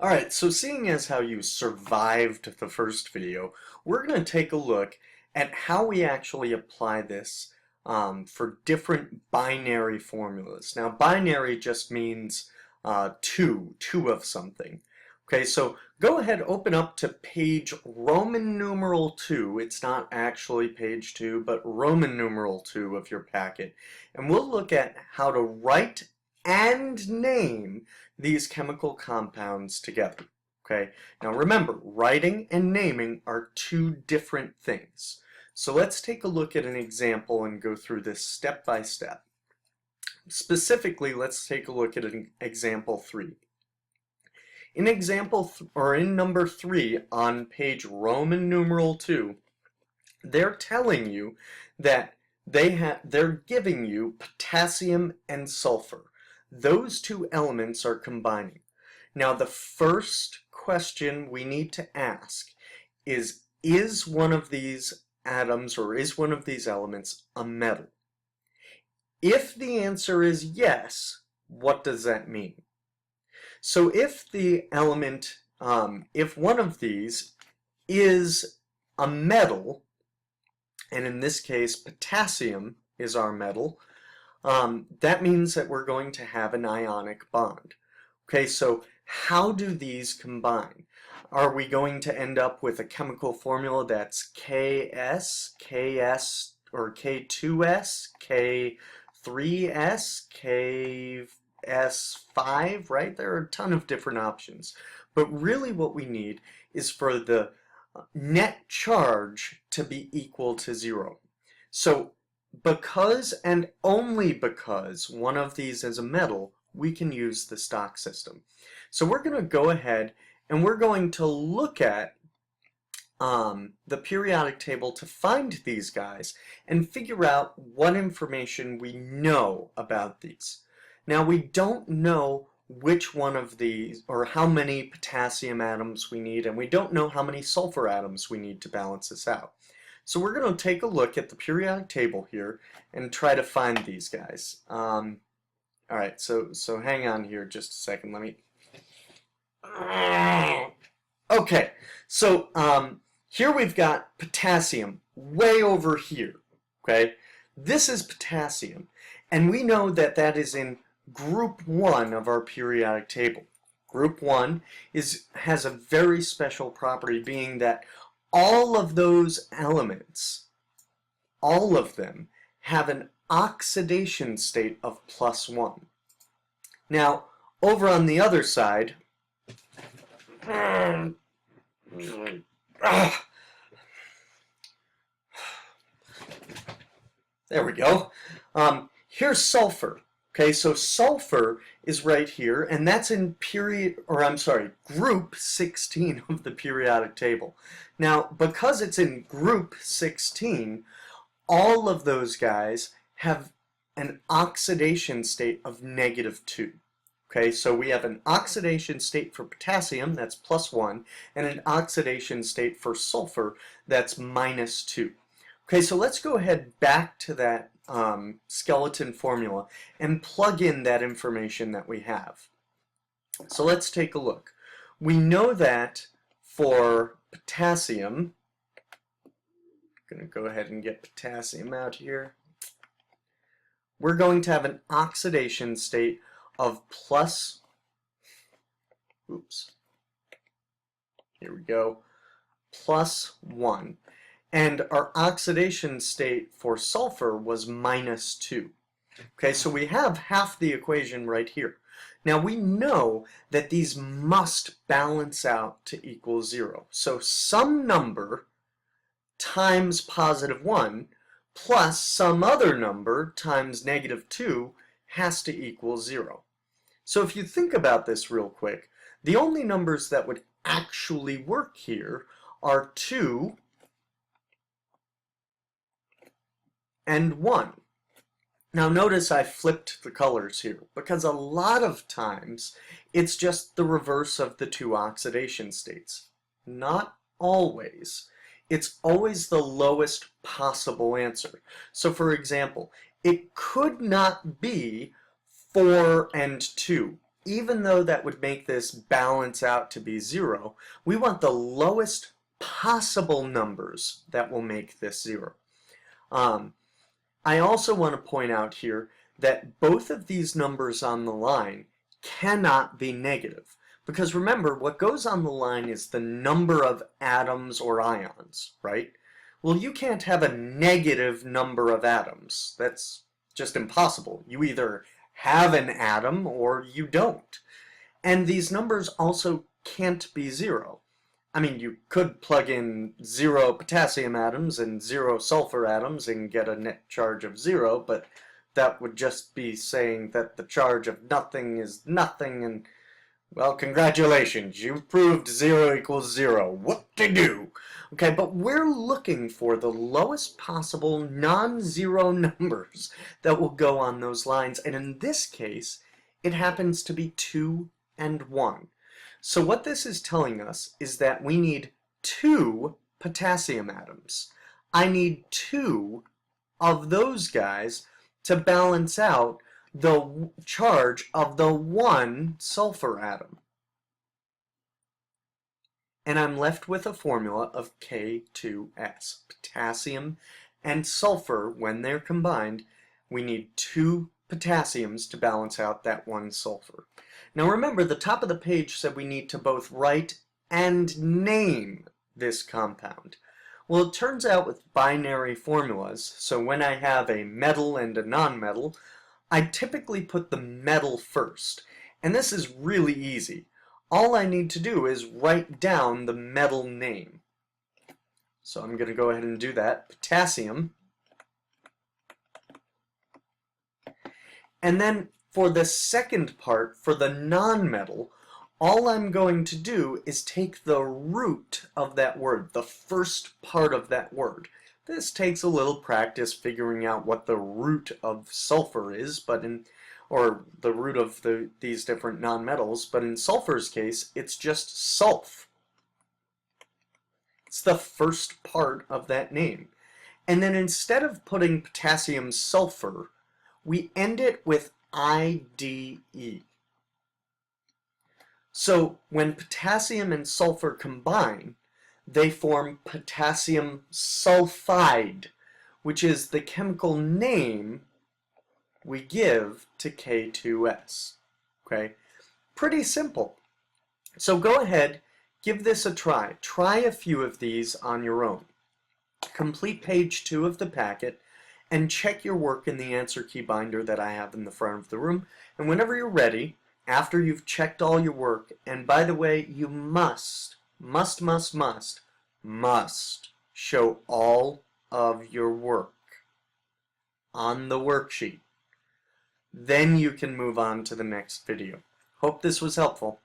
Alright, so seeing as how you survived the first video, we're going to take a look at how we actually apply this for different binary formulas. Now, binary just means two of something. Okay, so go ahead, open up to page Roman numeral 2. It's not actually page 2, but Roman numeral 2 of your packet. And we'll look at how to write and name these chemical compounds together. Okay, now remember, writing and naming are two different things. So let's take a look at an example and go through this step by step. Specifically, let's take a look at an example 3. In in number 3 on page Roman numeral 2, they're telling you that they're giving you potassium and sulfur. Those two elements are combining. Now the first question we need to ask is one of these atoms or is one of these elements a metal? If the answer is yes, what does that mean? So if the element, if one of these is a metal, and in this case potassium is our metal, that means that we're going to have an ionic bond. Okay, so how do these combine? Are we going to end up with a chemical formula that's Ks, Ks, or K2S, K3S, Ks5, right? There are a ton of different options. But really what we need is for the net charge to be equal to 0. So because and only because one of these is a metal, we can use the stock system. So we're going to go ahead and we're going to look at the periodic table to find these guys and figure out what information we know about these. Now we don't know which one of these or how many potassium atoms we need, and we don't know how many sulfur atoms we need to balance this out. So we're going to take a look at the periodic table here and try to find these guys. Alright, so hang on here just a second. Let me... Okay, so here we've got potassium way over here. Okay, this is potassium, and we know that that is in group 1 of our periodic table. Group 1 has a very special property, being that all of those elements, all of them, have an oxidation state of +1. Now, over on the other side, there we go. Here's sulfur. Okay, so sulfur is right here, and that's in group 16 of the periodic table. Now, because it's in group 16, all of those guys have an oxidation state of -2. Okay, so we have an oxidation state for potassium, that's +1, and an oxidation state for sulfur, that's -2. Okay, so let's go ahead back to that skeleton formula and plug in that information that we have. So let's take a look. We know that for potassium, I'm going to go ahead and get potassium out here. We're going to have an oxidation state of +1. And our oxidation state for sulfur was -2. Okay, so we have half the equation right here. Now we know that these must balance out to equal 0. So some number times +1 plus some other number times -2 has to equal 0. So if you think about this real quick, the only numbers that would actually work here are 2 and 1. Now notice I flipped the colors here, because a lot of times it's just the reverse of the two oxidation states. Not always. It's always the lowest possible answer. So for example, it could not be 4 and 2. even though that would make this balance out to be 0, we want the lowest possible numbers that will make this 0. I also want to point out here that both of these numbers on the line cannot be negative. Because remember, what goes on the line is the number of atoms or ions, right? Well, you can't have a negative number of atoms. That's just impossible. You either have an atom or you don't. And these numbers also can't be 0. I mean, you could plug in 0 potassium atoms and 0 sulfur atoms and get a net charge of 0, but that would just be saying that the charge of nothing is nothing, and, well, congratulations, you've proved 0 equals 0. What to do? Okay, but we're looking for the lowest possible non-zero numbers that will go on those lines, and in this case, it happens to be 2 and 1. So what this is telling us is that we need 2 potassium atoms. I need 2 of those guys to balance out the charge of the 1 sulfur atom. And I'm left with a formula of K2S. Potassium and sulfur, when they're combined, we need 2 potassiums to balance out that 1 sulfur. Now remember, the top of the page said we need to both write and name this compound. Well, it turns out with binary formulas, so when I have a metal and a nonmetal, I typically put the metal first. And this is really easy. All I need to do is write down the metal name. So I'm going to go ahead and do that. Potassium. And then for the second part, for the nonmetal, all I'm going to do is take the root of that word, the first part of that word. This takes a little practice figuring out what the root of sulfur is, or the root of these different nonmetals, but in sulfur's case, it's just sulf. It's the first part of that name. And then instead of putting potassium sulfur, we end it with IDE. So when potassium and sulfur combine, they form potassium sulfide, which is the chemical name we give to K2S. Okay? Pretty simple. So go ahead, give this a try. Try a few of these on your own. Complete page 2 of the packet and check your work in the answer key binder that I have in the front of the room. And whenever you're ready, after you've checked all your work, and by the way, you must show all of your work on the worksheet. Then you can move on to the next video. Hope this was helpful.